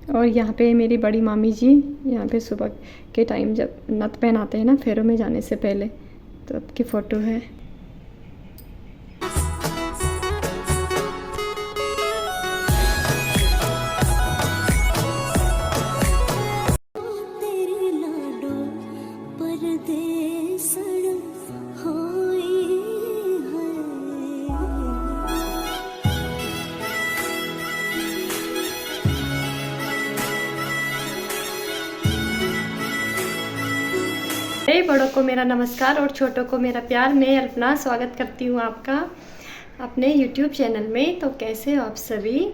और यहाँ पे मेरी बड़ी मामी जी, यहाँ पे सुबह के टाइम जब नथ पहनाते हैं ना फेरों में जाने से पहले, तो अब की फ़ोटो है। बड़ों को मेरा नमस्कार और छोटों को मेरा प्यार। मैं अल्पना स्वागत करती हूँ आपका अपने YouTube चैनल में। तो कैसे हो आप सभी?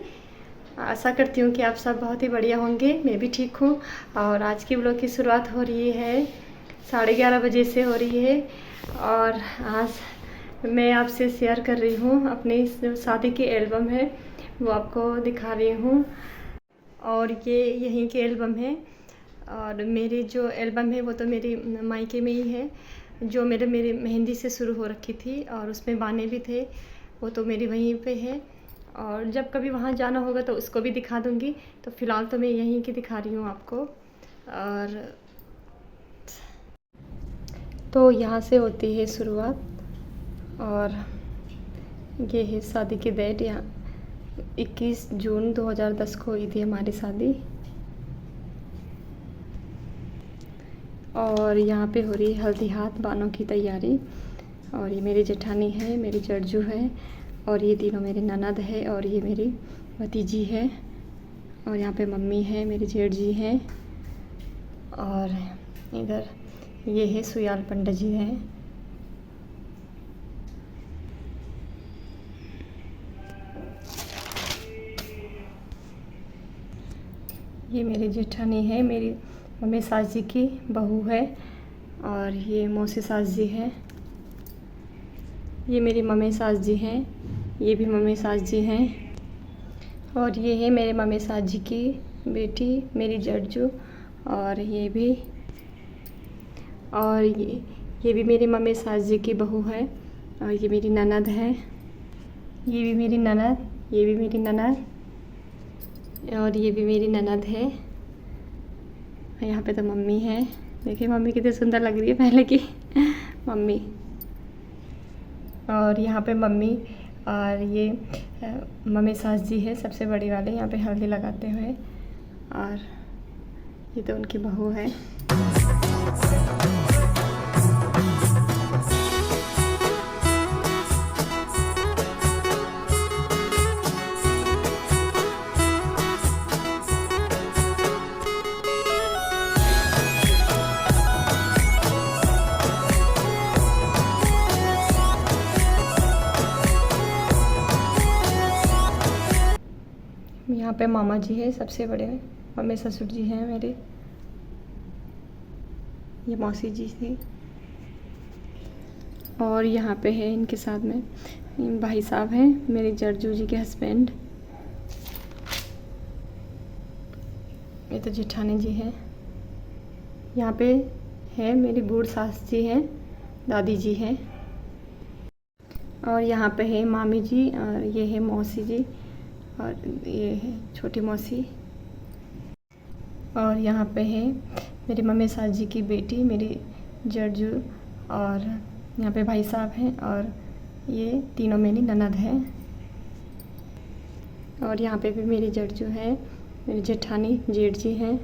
आशा करती हूँ कि आप सब बहुत ही बढ़िया होंगे। मैं भी ठीक हूँ। और आज की व्लॉग की शुरुआत हो रही है 11:30 बजे से हो रही है। और आज मैं आपसे शेयर कर रही हूँ अपनी शादी की एल्बम है, वो आपको दिखा रही हूँ। और ये यहीं की एल्बम है। और मेरी जो एल्बम है वो तो मेरी मायके में ही है, जो मेरी मेहंदी से शुरू हो रखी थी और उसमें बाने भी थे, वो तो मेरी वहीं पे है। और जब कभी वहाँ जाना होगा तो उसको भी दिखा दूँगी। तो फ़िलहाल तो मैं यहीं की दिखा रही हूँ आपको। और तो यहाँ से होती है शुरुआत। और ये है शादी की डेट। यहाँ 21 जून 2010 को हुई थी हमारी शादी। और यहाँ पे हो रही हल्दी हाथ बानों की तैयारी। और ये मेरी जेठानी है, मेरी जड़जू है, और ये तीनों मेरी ननद है, और ये मेरी भतीजी है। और यहाँ पे मम्मी है, मेरी जेठ जी हैं। और इधर ये है सुयाल पंडित जी हैं। ये मेरी जेठानी है, मेरी मम्मी सास जी की बहू है। और ये मौसी सास जी है। ये मेरी मम्मी सास जी हैं, ये भी मम्मी सास जी हैं। और ये है मेरे मम्मी सास जी की बेटी, मेरी जड़जू। और ये भी, और ये भी मेरी मम्मी सास जी की बहू है। और ये मेरी ननद है, ये भी मेरी ननद, ये भी मेरी ननद, और ये भी मेरी ननद है। यहाँ पे तो मम्मी है, देखिए मम्मी कितनी सुंदर लग रही है पहले की मम्मी। और यहाँ पे मम्मी, और ये मम्मी सास जी है सबसे बड़ी वाले, यहाँ पे हल्दी लगाते हुए। और ये तो उनकी बहू है। यहाँ पे मामा जी है सबसे बड़े, मम्मी ससुर जी हैं मेरे, ये मौसी जी थी। और यहाँ पे है इनके साथ में भाई साहब हैं, मेरे जड़जू जी के हस्बैंड। ये तो जेठानी जी हैं। यहाँ पे है मेरी बूढ़ सास जी हैं, दादी जी हैं। और यहाँ पे है मामी जी, और ये है मौसी जी, और ये है छोटी मौसी। और यहाँ पे है मेरी मम्मी सास जी की बेटी, मेरी जड़जू। और यहाँ पे भाई साहब हैं, और ये तीनों मेरी ननद हैं। और यहाँ पे भी मेरी जड़जू है, मेरी जेठानी जेठ जी हैं।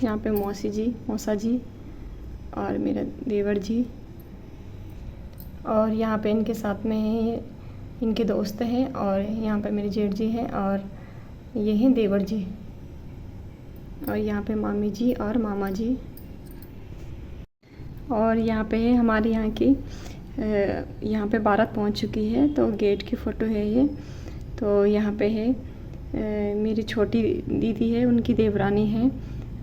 यहाँ पे मौसी जी, मौसा जी, और मेरा देवर जी। और यहाँ पे इनके साथ में है इनके दोस्त हैं। और यहाँ पे मेरे जेठ जी हैं, और ये हैं देवर जी। और यहाँ पे मामी जी और मामा जी। और यहाँ पे है हमारे यहाँ की, यहाँ पे बारात पहुँच चुकी है, तो गेट की फ़ोटो है ये। तो यहाँ पे है मेरी छोटी दीदी है, उनकी देवरानी है।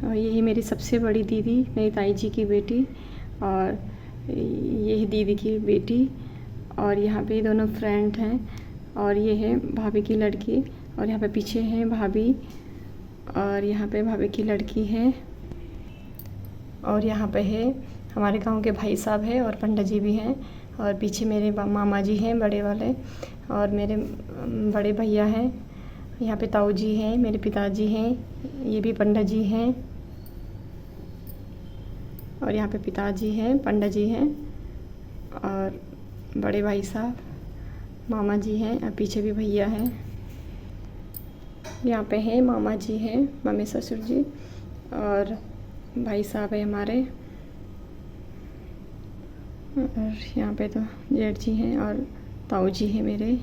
और ये है मेरी सबसे बड़ी दीदी, मेरी ताई जी की बेटी। और ये है दीदी की बेटी। और यहाँ पे दोनों फ्रेंड हैं। और ये है भाभी की लड़की। और यहाँ पे पीछे है भाभी, और यहाँ पे भाभी की लड़की है। और यहाँ पे है हमारे गांव के भाई साहब हैं, और पंडित जी भी हैं। और पीछे मेरे मामा जी हैं बड़े वाले। और मेरे बड़े भैया हैं। यहाँ पे ताऊ जी हैं, मेरे पिताजी हैं, ये भी पंडित जी हैं। और यहाँ पे पिताजी हैं, पंडित जी हैं और बड़े भाई साहब मामा जी हैं और पीछे भी भैया हैं। यहाँ पे हैं मामा जी हैं, मम्मी ससुर जी और भाई साहब है हमारे। और यहाँ पे तो जेठ जी हैं और ताऊ जी हैं मेरे।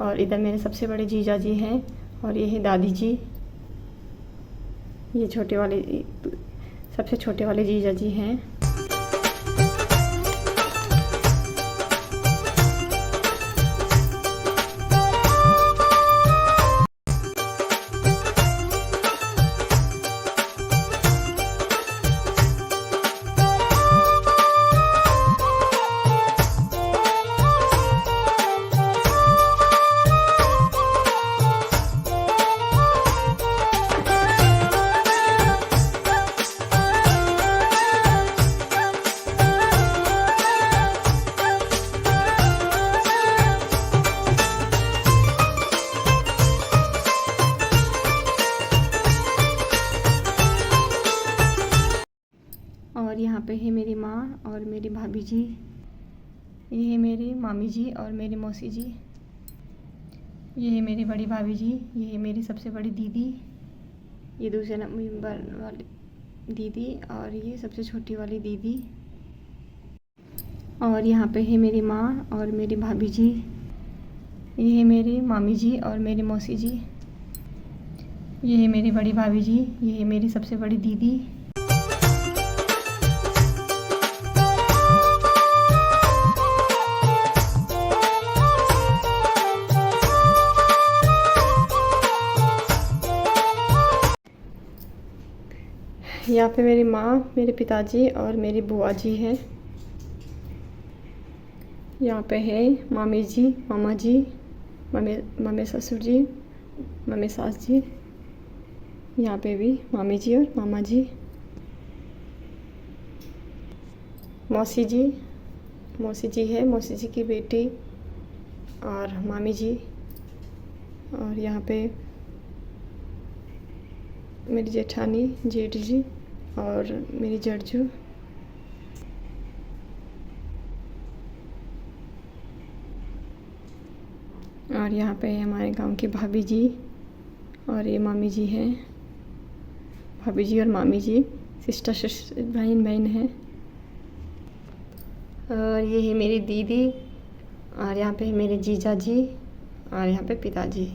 और इधर मेरे सबसे बड़े जीजा जी हैं और ये है दादी जी। ये छोटे वाले, सबसे छोटे वाले जीजा जी हैं। और यहाँ पे है मेरी माँ और मेरी भाभी जी। ये है मेरी मामी जी और मेरी मौसी जी। ये है मेरी बड़ी भाभी जी। ये है मेरी सबसे बड़ी दीदी। ये दूसरे नंबर वाली दीदी और ये सबसे छोटी वाली दीदी। और यहाँ पे है मेरी माँ और मेरी भाभी जी। ये है मेरी मामी जी और मेरी मौसी जी। ये है मेरी बड़ी भाभी जी। ये है मेरी सबसे बड़ी दीदी। यहाँ पे मेरी माँ, मेरे पिताजी और मेरी बुआ जी है। यहाँ पे है मामी जी, मामा जी, मम्मी ससुर जी, मम्मी सास जी। यहाँ पे भी मामी जी और मामा जी। मौसी जी है, मौसी जी की बेटी और मामी जी। और यहाँ पे मेरी जेठानी, जेठ जी और मेरी जड़जू। और यहाँ पे हमारे गांव की भाभी जी और ये मामी जी हैं। भाभी जी और मामी जी सिस्टर बहन हैं। और ये है मेरी दीदी और यहाँ पे मेरे जीजा जी और यहाँ पे पिताजी।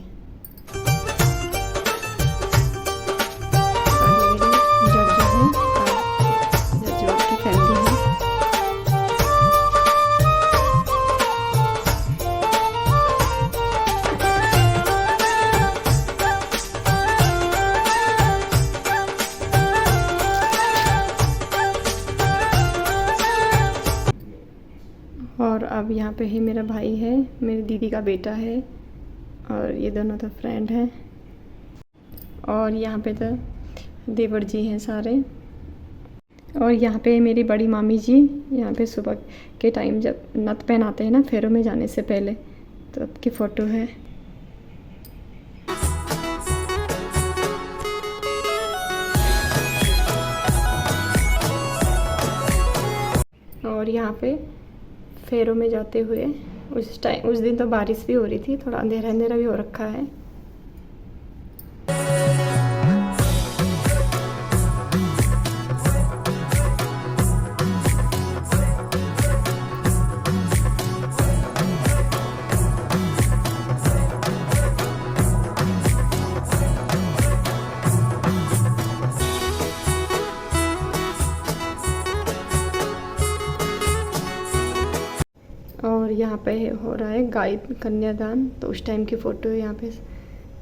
और अब यहाँ पे ही मेरा भाई है, मेरी दीदी का बेटा है और ये दोनों तो फ्रेंड हैं। और यहाँ पे तो देवर जी हैं सारे। और यहाँ पे मेरी बड़ी मामी जी। यहाँ पे सुबह के टाइम जब नथ पहनाते हैं ना, फेरों में जाने से पहले, तो अब की फ़ोटो है। और यहाँ पे फेरों में जाते हुए उस दिन तो बारिश भी हो रही थी, थोड़ा अंधेरा अंधेरा भी हो रखा है। और यहाँ पे हो रहा है गाय कन्यादान, तो उस टाइम की फ़ोटो है। यहाँ पे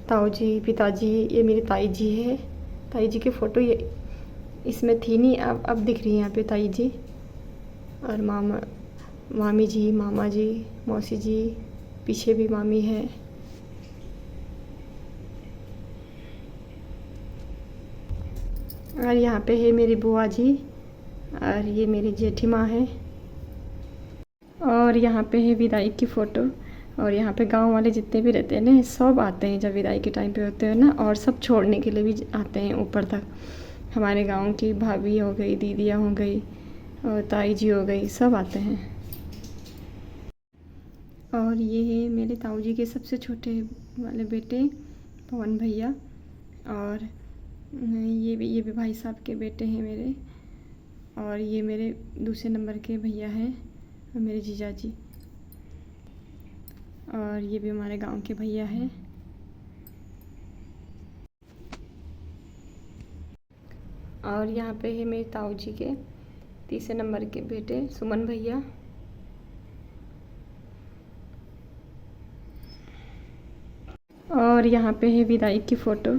ताऊ जी, पिताजी, ये मेरी ताई जी है। ताई जी की फ़ोटो ये इसमें थी नहीं, अब दिख रही है यहाँ पे ताई जी। और मामी जी, मामा जी, मौसी जी, पीछे भी मामी है। और यहाँ पे है मेरी बुआ जी और ये मेरी जेठी माँ है। और यहाँ पे है विदाई की फ़ोटो। और यहाँ पे गांव वाले जितने भी रहते हैं ना, सब आते हैं जब विदाई के टाइम पे होते हैं ना, और सब छोड़ने के लिए भी आते हैं ऊपर तक। हमारे गांव की भाभी हो गई, दीदियाँ हो गई और ताई जी हो गई, सब आते हैं। और ये है मेरे ताऊ जी के सबसे छोटे वाले बेटे पवन भैया। और ये भी भाई साहब के बेटे हैं मेरे। और ये मेरे दूसरे नंबर के भैया हैं, मेरे जीजा जी। और ये भी हमारे गांव के भैया हैं। और यहाँ पे है मेरे ताऊ जी के तीसरे नंबर के बेटे सुमन भैया। और यहाँ पे है विदाई की फ़ोटो।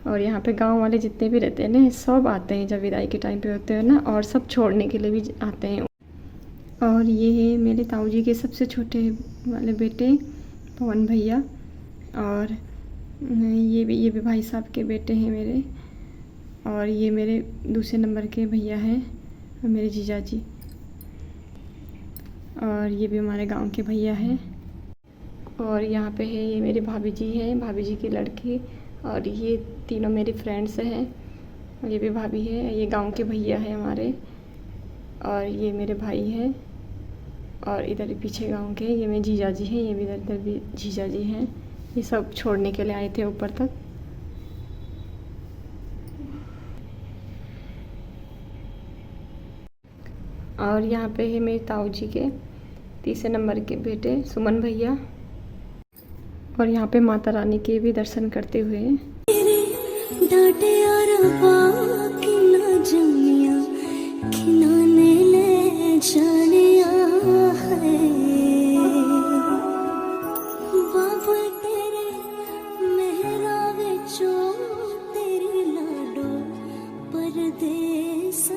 और यहाँ पे गांव वाले जितने भी रहते हैं ना, सब आते हैं जब विदाई के टाइम पे होते हैं ना, और सब छोड़ने के लिए भी आते हैं। और ये है मेरे ताऊ जी के सबसे छोटे वाले बेटे पवन भैया। और ये भी भाई साहब के बेटे हैं मेरे। और ये मेरे दूसरे नंबर के भैया हैं, मेरे जीजा जी। और ये भी हमारे गांव के भैया हैं। और यहाँ पे है ये मेरी भाभी जी हैं, भाभी जी की लड़की। और ये तीनों मेरी फ्रेंड्स हैं। और ये भी भाभी है, ये गांव के भैया हैं हमारे। और ये मेरे भाई हैं। और इधर पीछे गांव के ये मेरे जीजा जी हैं, ये भी इधर भी जीजा जी हैं। ये सब छोड़ने के लिए आए थे ऊपर तक। और यहाँ पे है मेरे ताऊ जी के तीसरे नंबर के बेटे सुमन भैया। और यहाँ पे माता रानी के भी दर्शन करते हुए तेरे लाडो परदेस